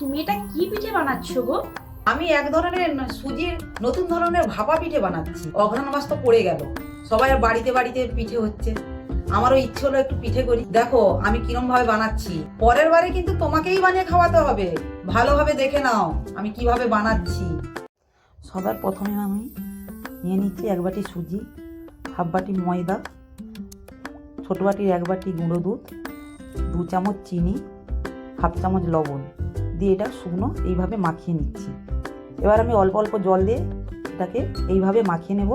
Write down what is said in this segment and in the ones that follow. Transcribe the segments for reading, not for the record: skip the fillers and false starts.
তুমি এটা কি পিঠে বানাচ্ছো গো? আমি এক ধরনের সুজির নতুন ধরনের ভাপা পিঠে বানাচ্ছি। অঘ্রাণ মাস তো পড়ে গেল, সবাই বাড়িতে বাড়িতে পিঠে হচ্ছে, আমারও ইচ্ছে হলো একটু পিঠে করি। দেখো আমি কিরম ভাবে বানাচ্ছি, পরের বারে কিন্তু তোমাকেই বানিয়ে খাওয়াতে হবে। ভালোভাবে দেখে নাও আমি কিভাবে বানাচ্ছি। সবার প্রথমে আমি নিয়ে নিচ্ছি 1 বাটি সুজি, হাফ বাটি ময়দা, ছোট বাটির 1 বাটি গুঁড়ো দুধ, 2 চামচ চিনি, হাফ চামচ লবণ দিয়ে এটা শুকনো এইভাবে মাখিয়ে নিচ্ছি। এবার আমি অল্প অল্প জল দিয়ে এটাকে এইভাবে মাখিয়ে নেব।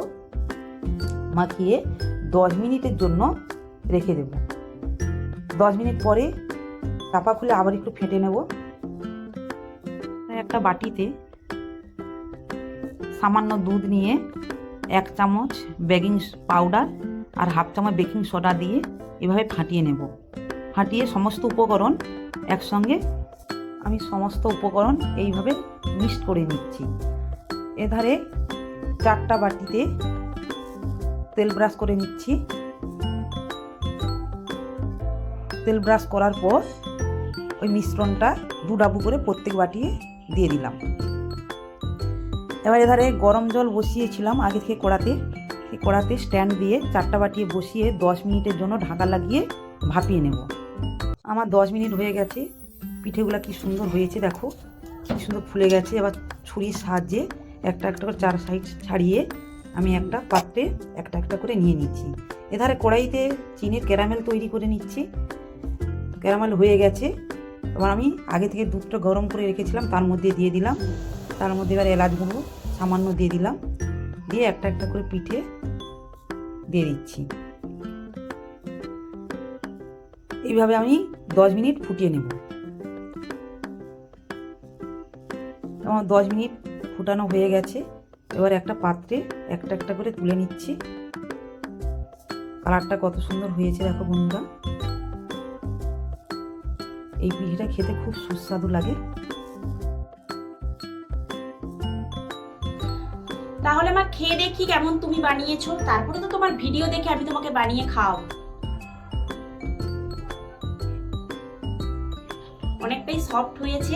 মাখিয়ে 10 মিনিটের জন্য রেখে দেব। 10 মিনিট পরে চাপা খুলে আবার একটু ফেটে নেব। একটা বাটিতে সামান্য দুধ নিয়ে 1 চামচ বেকিং পাউডার আর হাফ চামচ বেকিং সোডা দিয়ে এভাবে ফাটিয়ে নেব। ফাটিয়ে সমস্ত উপকরণ একসঙ্গে আমি সমস্ত উপকরণ এইভাবে মিক্সড করে নিচ্ছি। এধারে 4টা বাটিতে তেল ব্রাশ করে নিচ্ছি। তেল ব্রাশ করার পর ওই মিশ্রণটা 2 ডাবু করে প্রত্যেক বাটি দিয়ে দিলাম। এবার এধারে গরম জল বসিয়েছিলাম আগে থেকে কড়াতে, সেই কড়াতে স্ট্যান্ড দিয়ে 4টা বাটি বসিয়ে 10 মিনিটের জন্য ঢাকা লাগিয়ে ভাপিয়ে নেব। আমার 10 মিনিট হয়ে গেছে। পিঠেগুলো কি সুন্দর হয়েছে দেখো, কি সুন্দর ফুলে গেছে। এবার ছুরির সাহায্যে একটা একটা করে 4 সাইড ছাড়িয়ে আমি একটা পাত্রে একটা একটা করে নিয়ে নিচ্ছি। এধারে কড়াইতে চিনির ক্যারামেল তৈরি করে নিচ্ছি। ক্যারামেল হয়ে গেছে। এবার আমি আগে থেকে দুধটা গরম করে রেখেছিলাম তার মধ্যে দিয়ে দিলাম। তার মধ্যে এবার এলাচ গুঁড়ো সামান্য দিয়ে দিলাম, দিয়ে একটা একটা করে পিঠে দিয়ে দিচ্ছি। এইভাবে আমি 10 মিনিট ফুটিয়ে নেব। আমার 10 মিনিট ফুটানো হয়ে গেছে। এবার একটা পাত্রে একটা একটা করে তুলে নিচ্ছি। কালারটা কত সুন্দর হয়েছে দেখো বন্ধুরা। এই পিঠেটা খেতে খুব সুস্বাদু লাগে। তাহলে মা খেয়ে দেখি কেমন তুমি বানিয়েছো, তারপরে তো তোমার ভিডিও দেখে আমি তোমাকে বানিয়ে খাওয়াবো। অনেকটাই সফট হয়েছে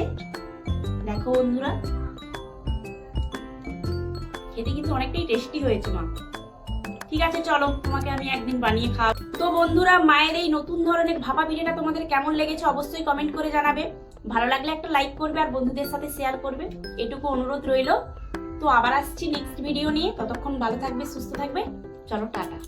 দেখো বন্ধুরা, খেতে কিন্তু অনেকটাই টেস্টি হয়েছে মা। ঠিক আছে চলো তোমাকে আমি একদিন বানিয়ে খাওয়াবো। তো বন্ধুরা, মায়ের এই নতুন ধরনের ভাপা পিঠেটা তোমাদের কেমন লেগেছে অবশ্যই কমেন্ট করে জানাবে। ভালো লাগলে একটা লাইক করবে আর বন্ধুদের সাথে শেয়ার করবে, এটুকু অনুরোধ রইলো। তো আবার আসছি নেক্সট ভিডিও নিয়ে, ততক্ষণ ভালো থাকবে, সুস্থ থাকবে। চলো টাটা।